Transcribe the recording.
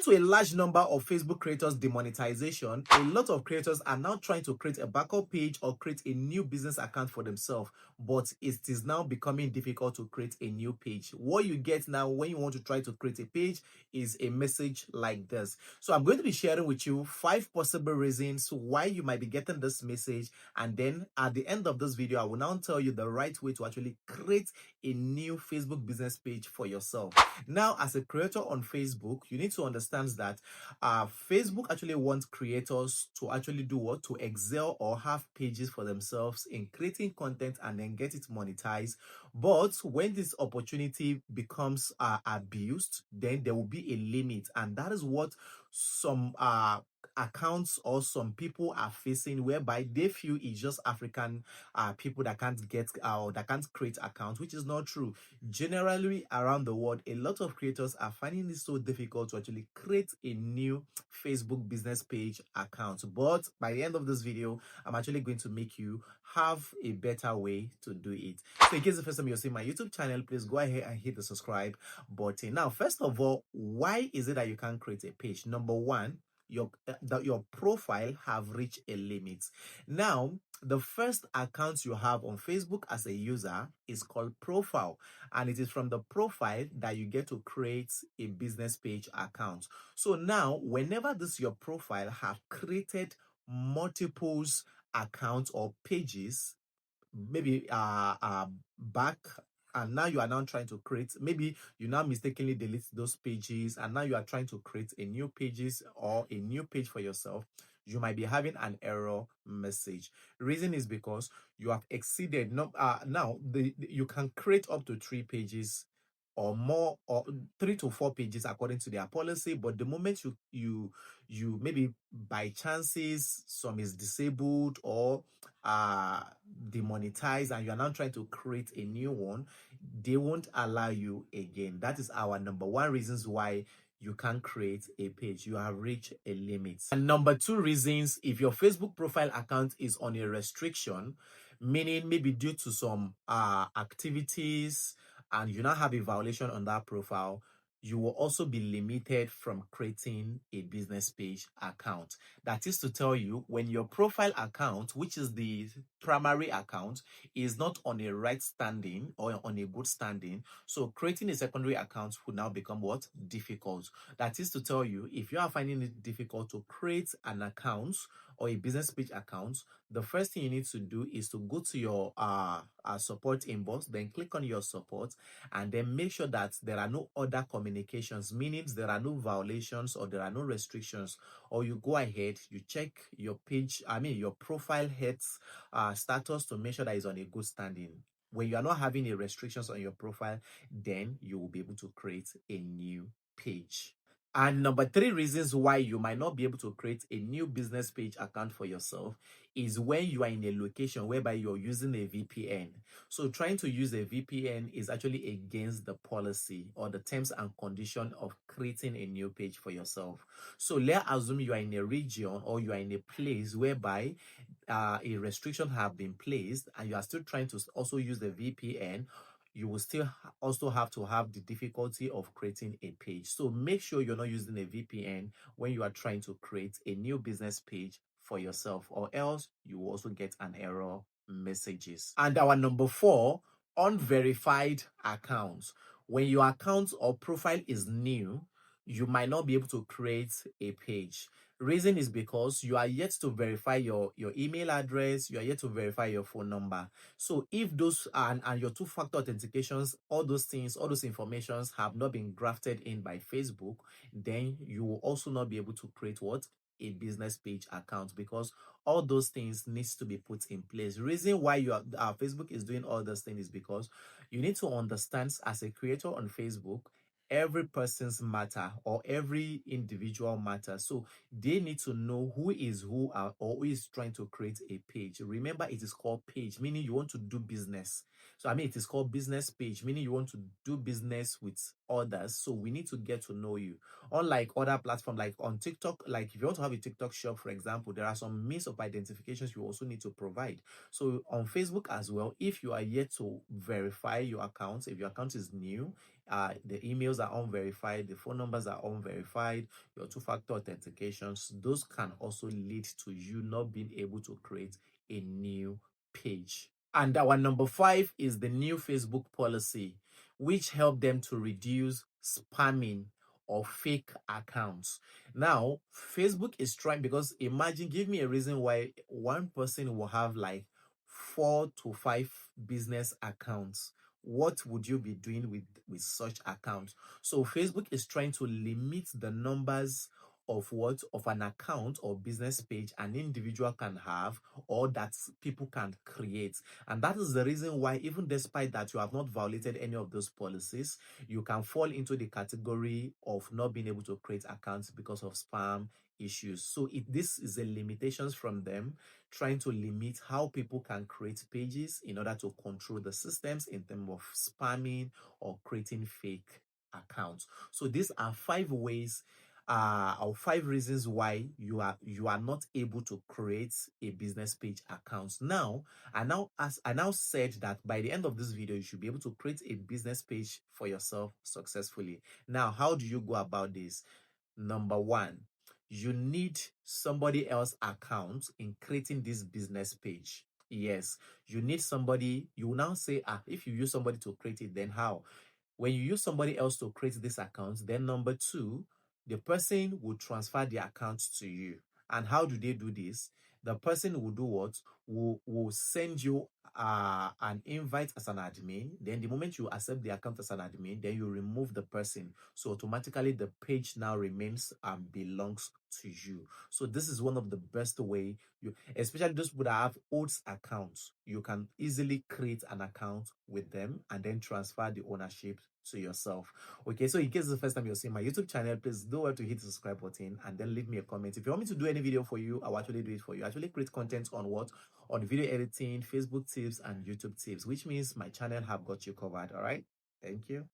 Due to a large number of Facebook creators demonetization, a lot of creators are now trying to create a backup page or create a new business account for themselves, but it is now becoming difficult to create a new page. What you get now when you want to try to create a page is a message like this. So I'm going to be sharing with you 5 possible reasons why you might be getting this message, and then at the end of this video I will now tell you the right way to actually create a new Facebook business page for yourself. Now, as a creator on Facebook, you need to understand that Facebook actually wants creators to actually do what? To excel or have pages for themselves in creating content and then get it monetized. But when this opportunity becomes abused, then there will be a limit, and that is what some accounts or some people are facing, whereby they feel it's just African people that can't get or that can't create accounts, which is not true. Generally around the world, a lot of creators are finding it so difficult to actually create a new Facebook business page account. But by the end of this video, I'm actually going to make you have a better way to do it. So in case the first time you're seeing my YouTube channel, please go ahead and hit the subscribe button. Now, first of all, why is it that you can't create a page? Number one, your profile have reached a limit. Now, the first account you have on Facebook as a user is called profile, and it is from the profile that you get to create a business page account. So now, whenever this your profile have created multiples accounts or pages, maybe back, and now you are now trying to create, maybe you now mistakenly delete those pages and now you are trying to create a new pages or a new page for yourself, you might be having an error message. Reason is because you have exceeded now you can create up to 3 pages or more, or 3 to 4 pages according to their policy. But the moment you maybe by chances some is disabled or demonetized and you are now trying to create a new one, they won't allow you again. That is our number one reasons why you can't create a page. You have reached a limit. And number 2 reasons, if your Facebook profile account is on a restriction, meaning maybe due to some activities and you now have a violation on that profile, you will also be limited from creating a business page account. That is to tell you, when your profile account, which is the primary account, is not on a right standing or on a good standing, so creating a secondary account would now become what? Difficult. That is to tell you, if you are finding it difficult to create an account or a business page account, the first thing you need to do is to go to your support inbox, then click on your support, and then make sure that there are no other communications, meaning there are no violations or there are no restrictions, or you go ahead, you check your page, your profile heads status to make sure that it's on a good standing. When you are not having any restrictions on your profile, then you will be able to create a new page. And number 3 reasons why you might not be able to create a new business page account for yourself is when you are in a location whereby you're using a VPN. So trying to use a VPN is actually against the policy or the terms and condition of creating a new page for yourself. So let's assume you are in a region or you are in a place whereby a restriction have been placed and you are still trying to also use the VPN. You will still also have to have the difficulty of creating a page. So make sure you're not using a VPN when you are trying to create a new business page for yourself, or else you will also get an error messages. And our number 4, unverified accounts. When your account or profile is new, you might not be able to create a page. Reason is because you are yet to verify your email address, you are yet to verify your phone number. So if those and your 2-factor authentications, all those things, all those informations have not been grafted in by Facebook, then you will also not be able to create what? A business page account, because all those things needs to be put in place. Reason why Facebook is doing all those things is because you need to understand, as a creator on Facebook, every person's matter or every individual matter. So they need to know who is who or who is trying to create a page. Remember, it is called page, meaning you want to do business. So it is called business page, meaning you want to do business with others. So we need to get to know you. Unlike other platforms, like on TikTok, like if you want to have a TikTok shop, for example, there are some means of identifications you also need to provide. So on Facebook as well, if you are yet to verify your account, if your account is new, the emails are unverified, the phone numbers are unverified, your two-factor authentications, those can also lead to you not being able to create a new page. And our number 5 is the new Facebook policy, which help them to reduce spamming or fake accounts. Now, Facebook is trying, because imagine, give me a reason why one person will have like 4 to 5 business accounts. What would you be doing with such accounts? So Facebook is trying to limit the numbers of an account or business page an individual can have, or that people can create. And that is the reason why, even despite that you have not violated any of those policies, you can fall into the category of not being able to create accounts because of spam issues. So this is a limitations from them, trying to limit how people can create pages in order to control the systems in terms of spamming or creating fake accounts. So these are 5 ways or 5 reasons why you are not able to create a business page account. Now, I now said that by the end of this video, you should be able to create a business page for yourself successfully. Now, how do you go about this? Number 1, you need somebody else's account in creating this business page. Yes, you need somebody. You will now say, if you use somebody to create it, then how? When you use somebody else to create this account, then number 2, the person will transfer the account to you. And how do they do this? The person will do what? Will send you an invite as an admin. Then the moment you accept the account as an admin, then you remove the person. So automatically the page now remains and belongs to you. So this is one of the best way, especially those people that have old accounts, you can easily create an account with them and then transfer the ownership to yourself. Okay, so in case it's the first time you're seeing my YouTube channel, please don't forget to hit the subscribe button and then leave me a comment. If you want me to do any video for you, I'll actually do it for you. I actually create content on what? On video editing, Facebook tips, and YouTube tips, which means my channel have got you covered. All right, thank you.